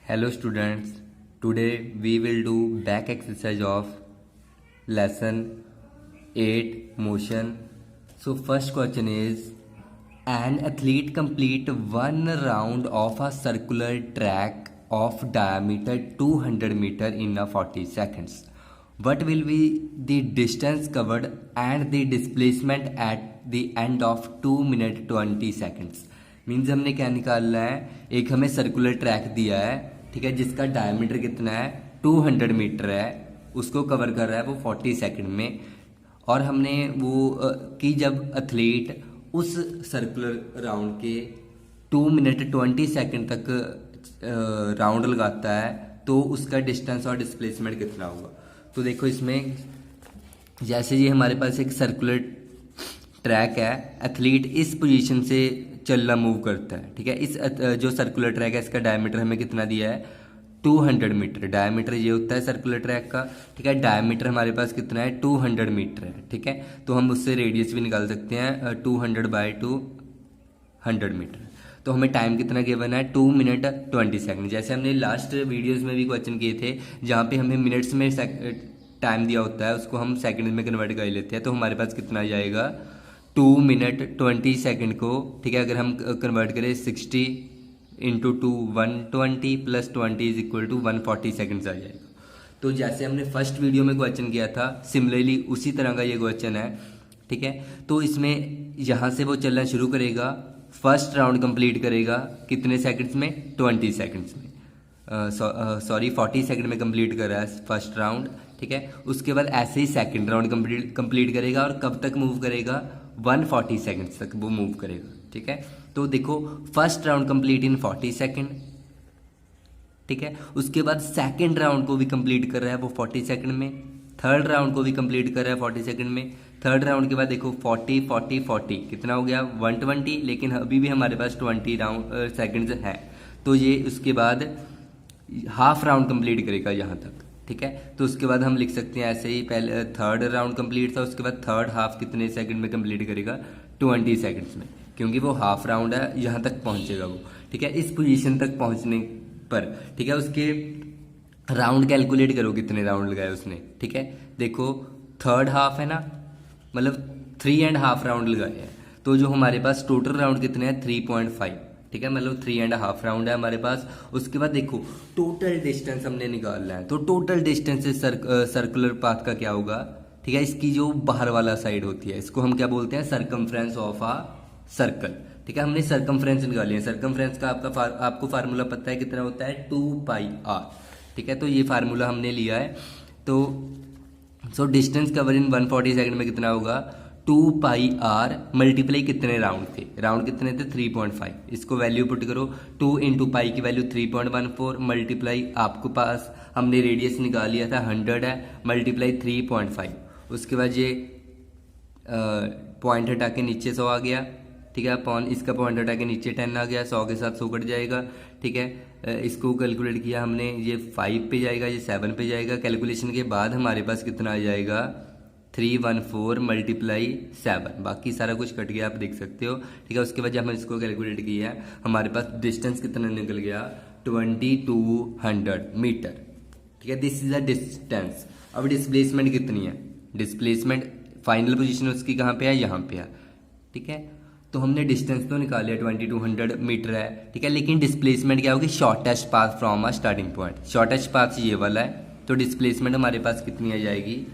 Hello students, today we will do back exercise of lesson 8 motion. So first question is, an athlete complete one round of a circular track of diameter 200 meter in a 40 seconds. What will be the distance covered and the displacement at the end of 2 minute 20 seconds? Means हमने क्या निकालना है, एक हमें circular track दिया है, ठीक है, जिसका डायमीटर कितना है 200 मीटर है, उसको कवर कर रहा है वो 40 सेकंड में। और हमने वो कि जब एथलीट उस सर्कुलर राउंड के 2 मिनट 20 सेकंड तक राउंड लगाता है तो उसका डिस्टेंस और डिस्प्लेसमेंट कितना होगा। तो देखो इसमें जैसे ये हमारे पास एक सर्कुलर ट्रैक है, एथलीट इस पोजीशन से चलना मूव करता है, ठीक है। इस जो सर्कुलर ट्रैक है इसका डायमीटर हमें कितना दिया है 200 मीटर। डायमीटर ये होता है सर्कुलर ट्रैक का, ठीक है। डायमीटर हमारे पास कितना है 200 मीटर है, ठीक है। तो हम उससे रेडियस भी निकाल सकते हैं 200 बाई 200 मीटर। तो हमें टाइम कितना गिवन है 2 मिनट 20 सेकंड। जैसे हमने लास्ट वीडियोस में भी क्वेश्चन किए थे जहाँ पे हमें मिनट्स में टाइम दिया होता है उसको हम सेकंड में कन्वर्ट कर लेते हैं। तो हमारे पास कितना आ जाएगा 2 मिनट 20 सेकंड को, ठीक है, अगर हम कन्वर्ट करें 60 into 2 120 plus 20 is equal to 140 seconds आ जाएगा। तो जैसे हमने फर्स्ट वीडियो में क्वेश्चन किया था सिमिलरली उसी तरह का ये क्वेश्चन है, ठीक है। तो इसमें यहाँ से वो चलना शुरू करेगा, फर्स्ट राउंड कंप्लीट करेगा कितने सेकंड्स में 20 सेकंड्स में, सॉरी 40 सेकंड में कंप्लीट कर रहा है फर्स्ट राउंड, ठीक है। उसके बाद ऐसे ही सेकंड राउंड कंप्लीट करेगा और कब तक मूव करेगा 140 सेकंड्स तक वो मूव करेगा, ठीक है। तो देखो first round complete in 40 second, ठीक है। उसके बाद सेकंड राउंड को भी कंप्लीट कर रहा है वो 40 सेकंड में, थर्ड राउंड को भी कंप्लीट कर रहा है 40 सेकंड में। थर्ड राउंड के बाद देखो 40 40 40 कितना हो गया 120, लेकिन अभी भी हमारे पास 20 राउंड सेकंड्स है। तो ये उसके बाद हाफ राउंड कंप्लीट करेगा यहाँ तक, ठीक है। तो उसके बाद हम लिख सकते हैं ऐसे ही, पहले थर्ड राउंड कंप्लीट था, उसके बाद थर्ड हाफ कितने सेकंड में कंप्लीट करेगा 20 सेकंड्स में, क्योंकि वो हाफ राउंड है यहाँ तक पहुँचेगा वो, ठीक है, इस पोजीशन तक पहुँचने पर, ठीक है। उसके राउंड कैलकुलेट करो कितने राउंड लगाए उसने, ठीक है। देखो थर्ड हाफ है ना, मतलब 3.5 राउंड लगाए हैं, तो जो हमारे पास टोटल राउंड कितने हैं 3.5, ठीक है, मतलब 3.5 राउंड है हमारे पास। उसके बाद देखो टोटल डिस्टेंस हमने निकालना है, तो टोटल डिस्टेंस से सर्कुलर पाथ का क्या होगा, ठीक है, इसकी जो बाहर वाला साइड होती है इसको हम क्या बोलते हैं सरकमफ्रेंस ऑफ आ सर्कल, ठीक है। हमने सरकमफ्रेंस निकाली है, सरकमफ्रेंस का आपको फार्मूला पता है कितना होता है 2πr, ठीक है। तो ये फार्मूला हमने लिया है। तो डिस्टेंस कवर इन 140 सेकंड में कितना होगा 2πr मल्टीप्लाई कितने राउंड थे, राउंड कितने थे 3.5, इसको वैल्यू पुट करो 2 इंटू पाई की वैल्यू 3.14 मल्टीप्लाई आपको पास हमने रेडियस निकाल लिया था 100 है, मल्टीप्लाई 3.5, उसके बाद ये पॉइंट हटा के नीचे 100 आ गया, ठीक है, अपॉन इसका पॉइंट हटा के नीचे 10 आ गया, 100 के साथ 100 कट जाएगा, ठीक है। इसको कैलकुलेट किया हमने, ये 5 पे जाएगा, ये 7 पे जाएगा, कैलकुलेशन के बाद हमारे पास कितना आ जाएगा 314 मल्टीप्लाई 7, बाकी सारा कुछ कट गया आप देख सकते हो, ठीक है। उसके बाद जब हमने इसको कैलकुलेट किया हमारे पास डिस्टेंस कितना निकल गया 2200 मीटर, ठीक है, दिस इज अ डिस्टेंस। अब डिस्प्लेसमेंट कितनी है, डिस्प्लेसमेंट फाइनल पोजीशन उसकी कहाँ पे है यहाँ पे है, ठीक है। तो हमने डिस्टेंस तो निकाल लिया 2200 मीटर है, ठीक है, लेकिन डिस्प्लेसमेंट क्या होगी shortest path from a starting point, shortest path ये वाला है, तो डिस्प्लेसमेंट हमारे पास कितनी आ जाएगी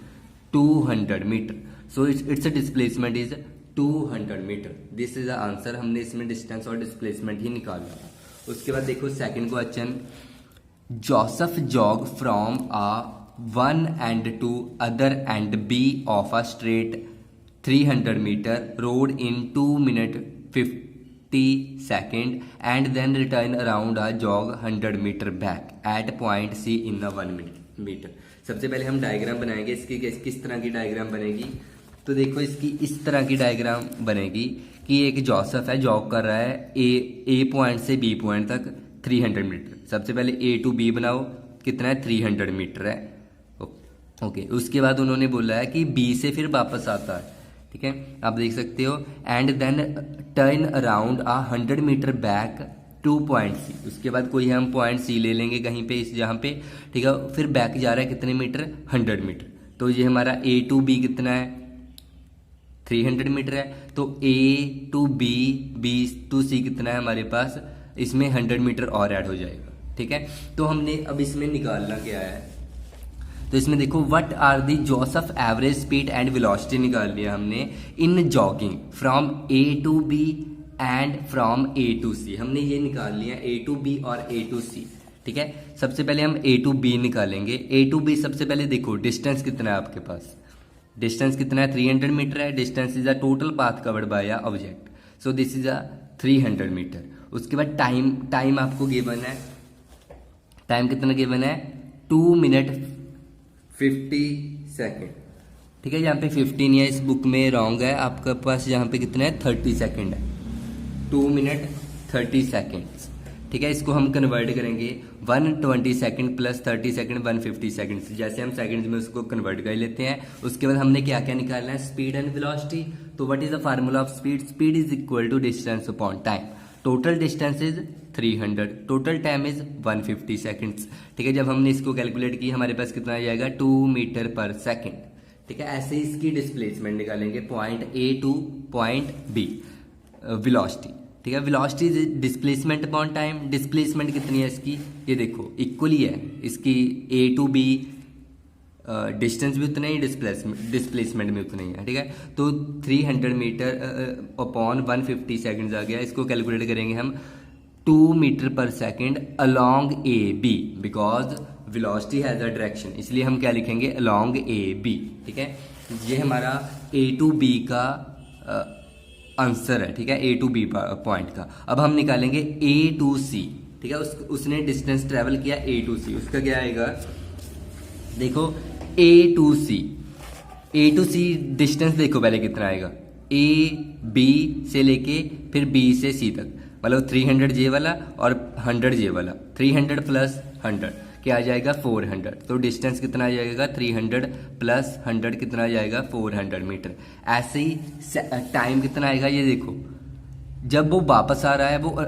200 metre. So it's displacement is 200 metre, this is the answer. हमने इसमें डिस्टेंस और डिस्प्लेसमेंट ही निकाला। उसके बाद देखो second question, Joseph jog from a one end to other end B of a straight 300 meter road in 2 minute 50 second and then return around a jog 100 meter back at point C in a 1 meter। सबसे पहले हम diagram बनाएंगे इसकी, किस तरह की diagram बनेगी। तो देखो इसकी इस तरह की डायग्राम बनेगी कि एक जोसेफ है, जॉग कर रहा है ए पॉइंट से बी पॉइंट तक 300 मीटर। सबसे पहले ए टू बी बनाओ, कितना है 300 मीटर है, ओके। उसके बाद उन्होंने बोला है कि बी से फिर वापस आता है, ठीक है, आप देख सकते हो, and then turn around 100 metre back to point C, उसके बाद कोई हम पॉइंट सी ले लेंगे कहीं पे इस जहाँ पे, ठीक है। फिर बैक जा रहा है कितने मीटर, 100 मीटर। तो ये हमारा ए टू बी कितना है, 300 मीटर है। तो ए टू बी, बी टू सी कितना है हमारे पास, इसमें 100 मीटर और ऐड हो जाएगा, ठीक है। तो हमने अब इसमें निकालना क्या है, तो इसमें देखो what are the jaws of average speed and velocity निकाल लिया हमने in jogging from A to B and from A to C. हमने ये निकाल लिया ए टू बी और ए टू सी, ठीक है। सबसे पहले हम ए टू बी निकालेंगे। ए टू बी सबसे पहले देखो डिस्टेंस कितना है आपके पास, डिस्टेंस कितना है, 300 मीटर है। Distance is a total path covered by a object, so this is a 300 metre. उसके बाद टाइम आपको गिवन है, टाइम कितना गिवन है, 2 मिनट 50 सेकेंड, ठीक है। यहाँ पे 15 नहीं है, इस बुक में रॉन्ग है, आपके पास यहाँ पे कितना है 30 सेकेंड है, 2 मिनट 30 सेकेंड्स, ठीक है। इसको हम कन्वर्ट करेंगे 120 सेकंड प्लस 30 सेकंड 150 सेकंड, जैसे हम सेकंड्स में उसको कन्वर्ट कर लेते हैं। उसके बाद हमने क्या क्या निकालना है, स्पीड एंड वेलोसिटी। तो what is the formula of speed, speed is equal to distance upon time. Total distance is 300, total time is 150 seconds, ठीक है। जब हमने इसको कैलकुलेट की हमारे पास कितना आ जाएगा, 2 मीटर पर सेकेंड, ठीक है। ऐसे ही इसकी डिस्प्लेसमेंट निकालेंगे point A to point B, velocity, ठीक है। Velocity is displacement upon time. Displacement कितनी है इसकी, ये देखो इक्वली है इसकी, ए टू बी डिस्टेंस भी उतना ही, डिस्प्लेसमेंट भी उतना ही है, ठीक है। तो 300 मीटर अपॉन 150 सेकंड्स आ गया। इसको कैलकुलेट करेंगे हम 2 metre per second along A B, because velocity has a direction, इसलिए हम क्या लिखेंगे, अलोंग ए बी, ठीक है। ये हमारा ए टू बी का आंसर है, ठीक है, ए टू बी पॉइंट का। अब हम निकालेंगे ए टू सी, ठीक है। उसने डिस्टेंस ट्रेवल किया ए टू सी, उसका क्या आएगा, देखो A to C, A to C distance देखो पहले कितना आएगा, ए बी से लेके फिर बी से सी तक, मतलब 300 जे वाला और 100 जे वाला, 300 प्लस 100 क्या आ जाएगा, 400। तो डिस्टेंस कितना आ जाएगा, 300 प्लस 100 कितना आ जाएगा, 400 मीटर। ऐसे ही टाइम कितना आएगा, ये देखो जब वो वापस आ रहा है वो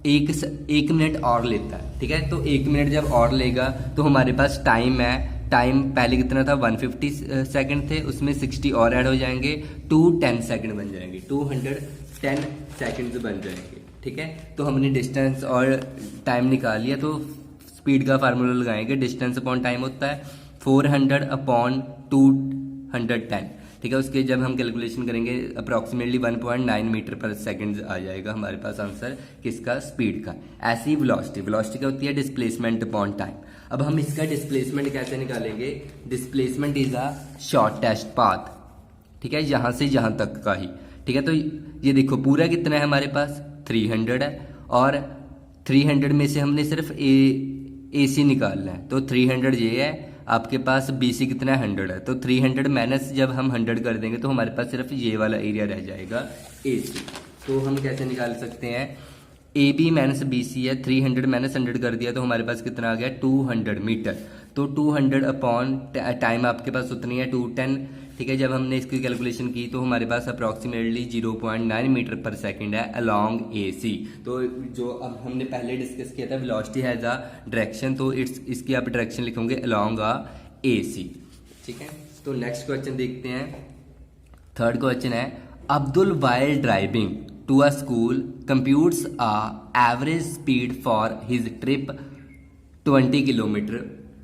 एक मिनट और लेता है, ठीक है। तो 1 मिनट जब और लेगा तो हमारे पास टाइम है, टाइम पहले कितना था 150 सेकंड थे, उसमें 60 और ऐड हो जाएंगे, 210 सेकंड बन जाएंगे, 210 सेकंड बन जाएंगे, ठीक है। तो हमने डिस्टेंस और टाइम निकाल लिया। तो स्पीड का फार्मूला लगाएंगे, डिस्टेंस अपॉन टाइम होता है 400 अपॉन 210, ठीक है। उसके जब हम कैलकुलेशन करेंगे अप्रॉक्सीमेटली 1.9 मीटर पर सेकंड आ जाएगा हमारे पास आंसर किसका, स्पीड का। ऐसी वेलोसिटी, वेलोसिटी क्या होती है, डिस्प्लेसमेंट अपॉन टाइम। अब हम इसका डिस्प्लेसमेंट कैसे निकालेंगे, displacement is a shortest path, ठीक है, यहां से यहां तक का ही, ठीक है। तो ये देखो पूरा कितना है हमारे पास 300 है, और 300 में से हमने सिर्फ ए सी निकालना है, तो 300 ये है, आपके पास बी सी कितना है 100 है, तो 300 माइनस जब हम 100 कर देंगे तो हमारे पास सिर्फ ये वाला एरिया रह जाएगा ए सी। तो हम कैसे निकाल सकते हैं, A B minus B C है, 300 माइनस 100 कर दिया तो हमारे पास कितना आ गया 200 मीटर। तो 200 अपॉन टाइम आपके पास उतनी है 210, ठीक है। जब हमने इसकी कैलकुलेशन की तो हमारे पास अप्रॉक्सीमेटली 0.9 मीटर पर सेकंड है अलोंग ए सी। तो जो अब हमने पहले डिस्कस किया था वेलोसिटी हैज अ डायरेक्शन, तो इसकी आप डायरेक्शन लिखोगे अलोंग अ ए सी, ठीक है। तो नेक्स्ट क्वेश्चन देखते हैं, थर्ड क्वेश्चन है, Abdul while driving to a school computes a average speed for his trip 20 kilometre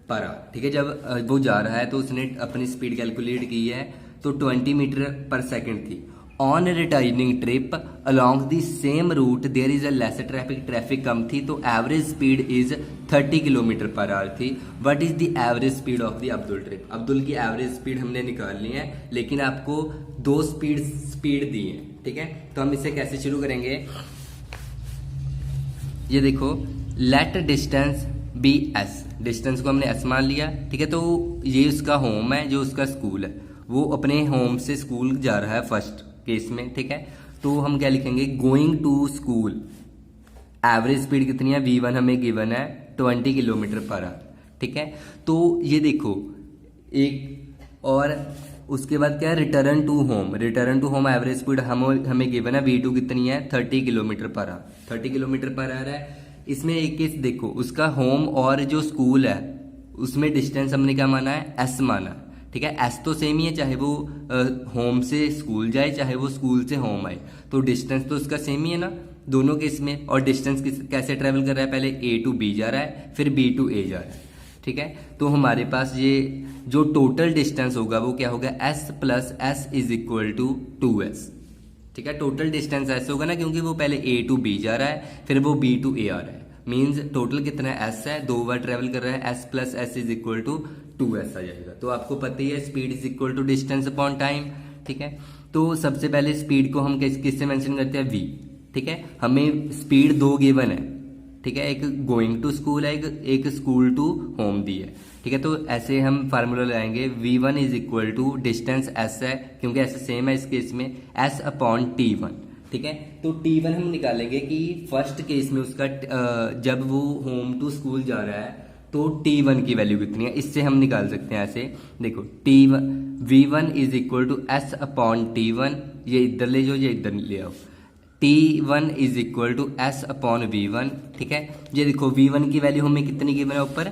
per hour, ठीक है। जब वो जा रहा है तो उसने अपनी स्पीड कैलकुलेट की है, तो 20 मीटर पर सेकंड थी। On returning trip along the same route there is a less traffic कम थी, तो average speed is 30 kilometre per hour थी। What is the average speed of the Abdul trip, Abdul की average speed हमने निकालनी है, लेकिन आपको 2 स्पीड दी है, ठीक है। तो हम इसे कैसे शुरू करेंगे, ये देखो लेट डिस्टेंस बी एस, डिस्टेंस को हमने एस मान लिया, ठीक है। तो ये उसका होम है, जो उसका स्कूल है, वो अपने होम से स्कूल जा रहा है फर्स्ट केस में, ठीक है। तो हम क्या लिखेंगे, going to school, average speed कितनी है, V1 हमें गिवन है 20 किलोमीटर पर आवर, ठीक है। तो ये देखो एक, और उसके बाद क्या है, return to home, return to home average speed हमें गिवन है V2 कितनी है 30 kilometre per our, 30 kilometre per hour है। इसमें एक केस देखो, उसका होम और जो स्कूल है उसमें डिस्टेंस हमने क्या माना है, एस माना है। ठीक है, एस तो सेम ही है, चाहे वो होम से स्कूल जाए चाहे वो स्कूल से होम आए, तो डिस्टेंस तो उसका सेम ही है ना दोनों केस में। और डिस्टेंस कैसे ट्रेवल कर रहा है, पहले ए टू बी जा रहा है फिर बी टू ए जा रहा है। ठीक है, तो हमारे पास ये जो टोटल डिस्टेंस होगा वो क्या होगा, S plus S is equal to 2s। ठीक है, टोटल डिस्टेंस ऐसे होगा ना, क्योंकि वो पहले ए टू बी जा रहा है फिर वो बी टू ए आ रहा है, मीन्स टोटल कितना है, एस है, 2 बार ट्रेवल कर रहा है, S plus S is equal to 2s आ जाएगा। तो आपको पता ही है speed is equal to distance upon time. ठीक है, तो सबसे पहले स्पीड को हम किससे मेंशन करते हैं, v। ठीक है, हमें स्पीड 2 गिवन है। ठीक है, एक गोइंग टू स्कूल है, एक स्कूल टू होम दी है। ठीक है, तो ऐसे हम फार्मूला लगाएंगे, v1 is equal to distance s है, क्योंकि ऐसे सेम है इस केस में, s अपॉन t1। ठीक है, तो t1 हम निकालेंगे कि फर्स्ट केस में उसका जब वो होम टू स्कूल जा रहा है तो t1 की वैल्यू कितनी है, इससे हम निकाल सकते हैं ऐसे। देखो t1 v1 is equal to s upon t1, ये इधर ले जाओ ये इधर ले आओ, t1 is equal to s upon v1। ठीक है, ये देखो v1 की वैल्यू हमें कितनी गिवन है ऊपर,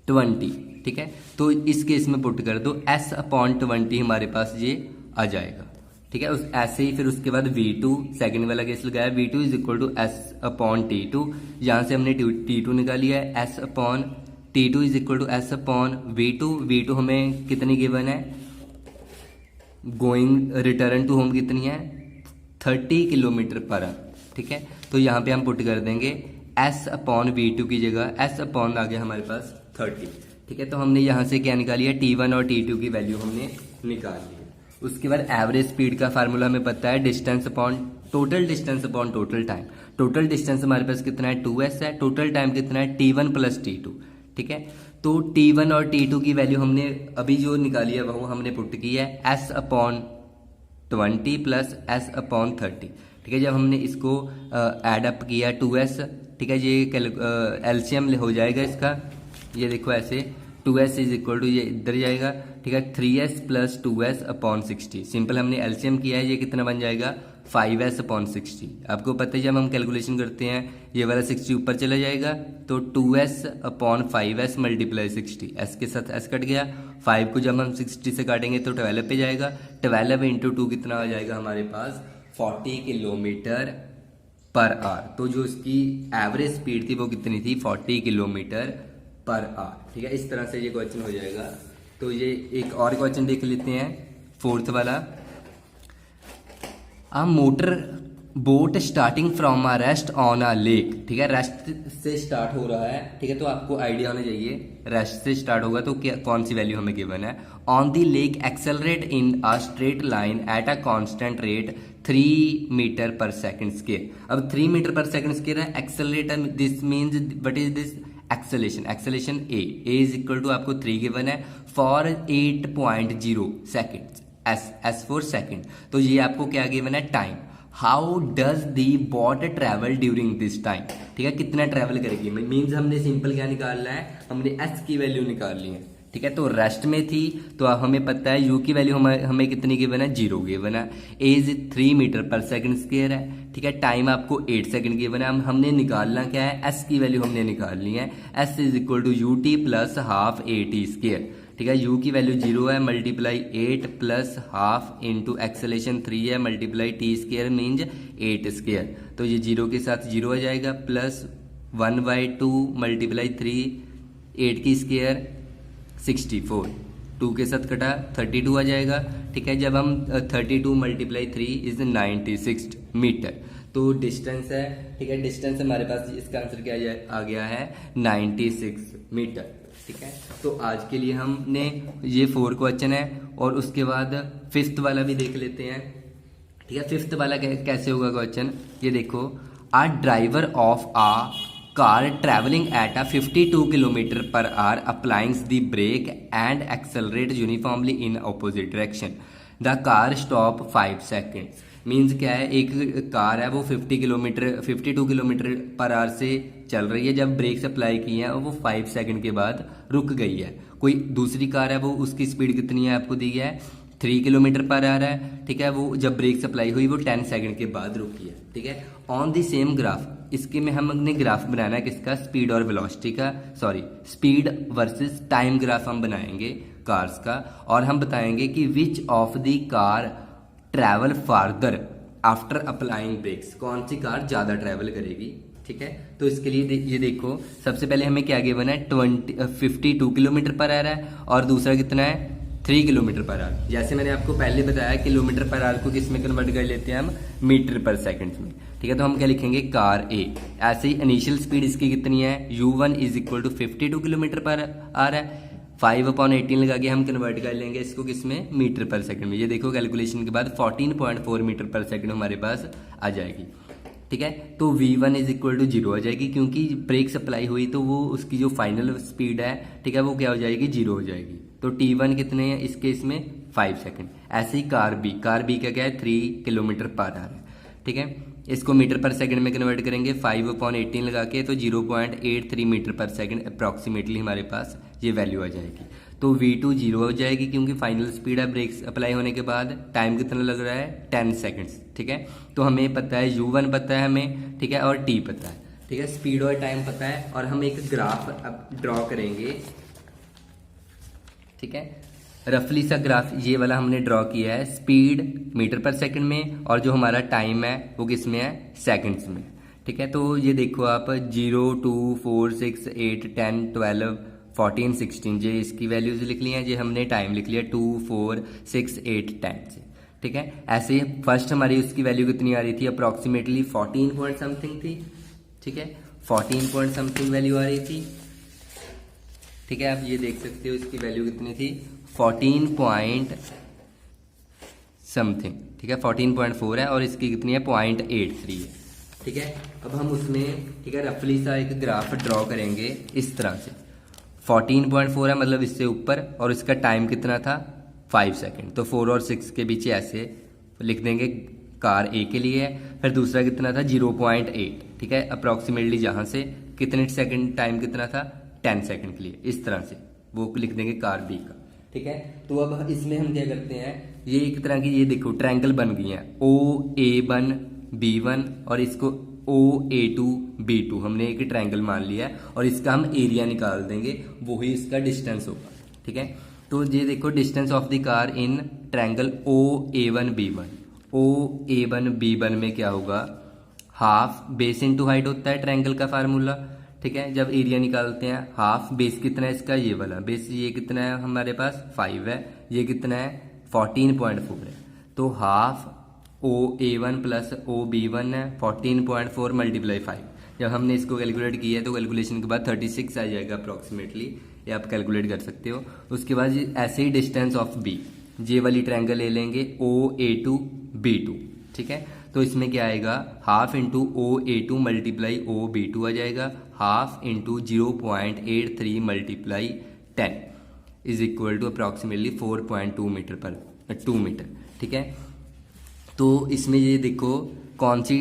20। ठीक है, तो इस केस में पुट कर दो, s अपॉन 20 हमारे पास ये आ जाएगा। ठीक है, उस ऐसे ही फिर उसके बाद v2 सेकंड वाला केस लगाया, v2 is equal to s upon t2, यहाँ से हमने t2 निकाली है, s upon t2 is equal to s upon v2 हमें कितनी गिवन है, गोइंग रिटर्न टू होम कितनी है, 30 किलोमीटर पर आवर। ठीक है, तो यहाँ पे हम पुट कर देंगे s अपॉन v2 की जगह s अपॉन आ गया हमारे पास 30। ठीक है, तो हमने यहाँ से क्या निकाली है, t1 और t2 की वैल्यू हमने निकाल ली है। उसके बाद एवरेज स्पीड का फार्मूला हमें पता है, distance upon total distance upon total time. Total distance हमारे पास कितना है, 2s है, टोटल टाइम कितना है, t1 प्लस t2। ठीक है, तो t1 और t2 की वैल्यू हमने अभी जो निकाली है वो हमने पुट की है, s upon 20 plus s upon 30। ठीक है, जब हमने इसको ऐड अप किया 2s, ठीक है, ये एलसीएम हो जाएगा इसका, ये देखो ऐसे 2s इज इक्वल टू ये इधर जाएगा। ठीक है, 3s plus 2s upon 60, simple हमने एलसीएम किया है, ये कितना बन जाएगा, 5s अपॉन 60। आपको पता है जब हम कैलकुलेशन करते हैं ये वाला 60 ऊपर चला जाएगा, तो 2s upon 5s multiply 60, s के साथ s कट गया, 5 को जब हम 60 से काटेंगे तो 12 पे जाएगा, 12 इंटू 2 कितना आ जाएगा हमारे पास, 40 किलोमीटर पर आवर। तो जो इसकी एवरेज स्पीड थी वो कितनी थी, 40 किलोमीटर पर आवर। ठीक है, इस तरह से ये क्वेश्चन हो जाएगा। तो ये एक और क्वेश्चन देख लेते हैं, 4th वाला, a motor boat starting from a rest on a lake. ठीक है, रेस्ट से स्टार्ट हो रहा है। ठीक है, तो आपको आइडिया होना चाहिए रेस्ट से स्टार्ट होगा तो क्या कौन सी वैल्यू हमें गिवन है, on the lake accelerate in a straight line at a constant rate 3 meter per second square. अब 3 मीटर पर सेकंड स्क्वायर है, accelerate this means what is this, acceleration A is equal to आपको 3 given है for 8.0 second, S for second. तो ये आपको क्या given है, time, how does the bot travel during this time. ठीक है, कितना ट्रेवल करेगी, मीन्स हमने सिंपल क्या निकालना है, हमने एस की वैल्यू निकाल ली है। ठीक है, तो रेस्ट में थी तो हमें पता है यू की वैल्यू हमें कितनी गिवन है, 0 गिवन है, as 3 meter per second square है। ठीक है, टाइम आपको 8 सेकंड गिवन है। हमने निकालना क्या है, एस की वैल्यू हमने निकाल ली है, S is equal to U T plus half A T square. ठीक है, यू की वैल्यू 0 है, multiply 8 plus half into acceleration 3 है, multiply T square means 8 square. तो ये 0 के साथ 0 आ जाएगा, प्लस 1/2 मल्टीप्लाई 3, 8 की स्क्वायर 64, 2 के साथ कटा 32 आ जाएगा। ठीक है, जब हम 32 मल्टीप्लाई 3 इज 96 मीटर, तो डिस्टेंस है। ठीक है, डिस्टेंस हमारे पास इसका आंसर क्या आ गया है, 96 मीटर। ठीक है, तो आज के लिए हमने ये 4 क्वेश्चन है और उसके बाद 5th वाला भी देख लेते हैं। ठीक है, 5th वाला कैसे होगा क्वेश्चन, ये देखो, a driver of a car traveling at a 52 kilometre per hour applying the brake and accelerate uniformly in opposite direction, the car stop 5 seconds. Means क्या है, एक कार है वो 52 किलोमीटर पर आवर से चल रही है, जब ब्रेक्स अप्लाई किए हैं और वो 5 सेकंड के बाद रुक गई है। कोई दूसरी कार है वो उसकी स्पीड कितनी है आपको दी है, 3 किलोमीटर पर आ रहा है, ठीक है। वो जब ब्रेक सप्लाई हुई वो 10 सेकंड के बाद रुकी है, ठीक है। ऑन द सेम ग्राफ, इसके में हमने ग्राफ बनाना है किसका, स्पीड और वेलोसिटी का, sorry speed versus time graph हम बनाएंगे कार्स का। और हम बताएंगे कि which of the car travel farther after applying brakes, कौन सी कार ज़्यादा ट्रैवल करेगी, ठीक है। तो इसके लिए ये देखो, सबसे पहले हमें क्या गिवन है, 52 किलोमीटर पर आ रहा है, और दूसरा कितना है, 3 किलोमीटर पर आवर। जैसे मैंने आपको पहले बताया किलोमीटर पर आवर को किस में कन्वर्ट कर लेते हैं हम, मीटर पर सेकंड में, ठीक है। तो हम क्या लिखेंगे, कार ए। ऐसे ही इनिशियल स्पीड इसकी कितनी है, u1 is equal to 52 kilometre per hour है, 5/18 लगा के हम कन्वर्ट कर लेंगे इसको किस में, मीटर पर सेकंड में। ये देखो कैलकुलेशन के बाद 14.4 मीटर पर सेकंड हमारे पास आ जाएगी, ठीक है। तो v1 इज इक्वल टू 0 आ जाएगी, क्योंकि ब्रेक सप्लाई हुई तो वो उसकी जो फाइनल स्पीड है, ठीक है, वो क्या हो जाएगी, 0 हो जाएगी। तो t1 कितने हैं इस केस में, 5 सेकंड। ऐसे ही कार बी का क्या है, 3 किलोमीटर पर आवर है, ठीक है। इसको मीटर पर सेकंड में कन्वर्ट करेंगे 5/18 लगा के, तो 0.83 मीटर पर सेकंड अप्रॉक्सीमेटली हमारे पास ये वैल्यू आ जाएगी। तो v2 0 हो जाएगी, क्योंकि फाइनल स्पीड है ब्रेक अप्लाई होने के बाद। टाइम कितना लग रहा है, 10 सेकंड्स, ठीक है। तो हमें पता है u1 पता है हमें, ठीक है, और t पता है, ठीक है, स्पीड और टाइम पता है। और हम एक ग्राफ अब ड्रॉ करेंगे, ठीक है। रफली सा ग्राफ ये वाला हमने ड्रॉ किया है, स्पीड मीटर पर सेकंड में, और जो हमारा टाइम है वो किस में है, सेकंड्स में, ठीक है। तो ये देखो आप 0, 2, 4, 6, 8, 10, 12, 14, 16 ये इसकी वैल्यूज लिख ली हैं, ये हमने टाइम लिख लिया 2, 4, 6, 8, 10 से, ठीक है। ऐसे ही फर्स्ट हमारी उसकी वैल्यू कितनी आ रही थी, अप्रॉक्सीमेटली 14 पॉइंट समथिंग थी, ठीक है, 14 पॉइंट समथिंग वैल्यू आ रही थी, ठीक है। आप ये देख सकते हो इसकी वैल्यू कितनी थी, 14 पॉइंट समथिंग, ठीक है, 14.4 है, और इसकी कितनी है, 0.83 है, ठीक है। अब हम उसमें, ठीक है, रफली सा एक ग्राफ ड्रॉ करेंगे इस तरह से। 14.4 है मतलब इससे ऊपर, और इसका टाइम कितना था, 5 सेकंड। तो 4 और 6 के बीच ऐसे लिख देंगे, कार ए के लिए है। फिर दूसरा कितना था, 0.8, ठीक है, अप्रॉक्सीमेटली जहाँ से कितने सेकंड टाइम कितना था, 10 सेकंड के लिए, इस तरह से वो लिख देंगे कार बी का, ठीक है। तो अब इसमें हम क्या करते हैं, ये एक तरह की, ये देखो ट्रायंगल बन गई है, OA1 B1 और इसको OA2 B2 हमने एक ट्रायंगल मान लिया है, और इसका हम एरिया निकाल देंगे, वही इसका डिस्टेंस होगा, ठीक है। तो ये देखो distance of the car in triangle OA1 B1, OA1 B1 में क्या होगा, हाफ बेस इंटू हाइट होता है ट्रायंगल का फार्मूला, ठीक है। जब एरिया निकालते हैं, हाफ बेस कितना है इसका, ये वाला बेस, ये कितना है हमारे पास 5 है, ये कितना है 14.4 है। तो हाफ OA1 प्लस OB1 है, 14.4 मल्टीप्लाई 5। जब हमने इसको कैलकुलेट किया है तो कैलकुलेशन के बाद 36 आ जाएगा अप्रॉक्सीमेटली, ये आप कैलकुलेट कर सकते हो। उसके बाद ऐसे ही डिस्टेंस ऑफ बी, ये वाली ट्रायंगल ले लेंगे OA2 B2, ठीक है। तो इसमें क्या आएगा, half into OA2 multiply OB2 आ जाएगा, half into 0.83 multiply 10 is equal to approximately 4.2 meter per 2 metre, ठीक है। तो इसमें ये देखो कौन सी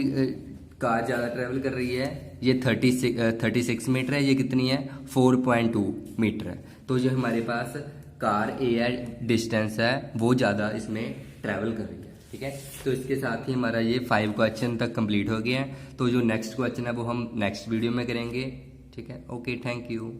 कार ज़्यादा ट्रैवल कर रही है, ये 36 मीटर है, ये कितनी है 4.2 मीटर है। तो जो हमारे पास कार ए है, डिस्टेंस है वो ज़्यादा इसमें ट्रैवल कर रही है, ठीक है। तो इसके साथ ही हमारा ये 5 क्वेश्चन तक कंप्लीट हो गया है। तो जो नेक्स्ट क्वेश्चन है वो हम नेक्स्ट वीडियो में करेंगे, ठीक है। Okay, thank you.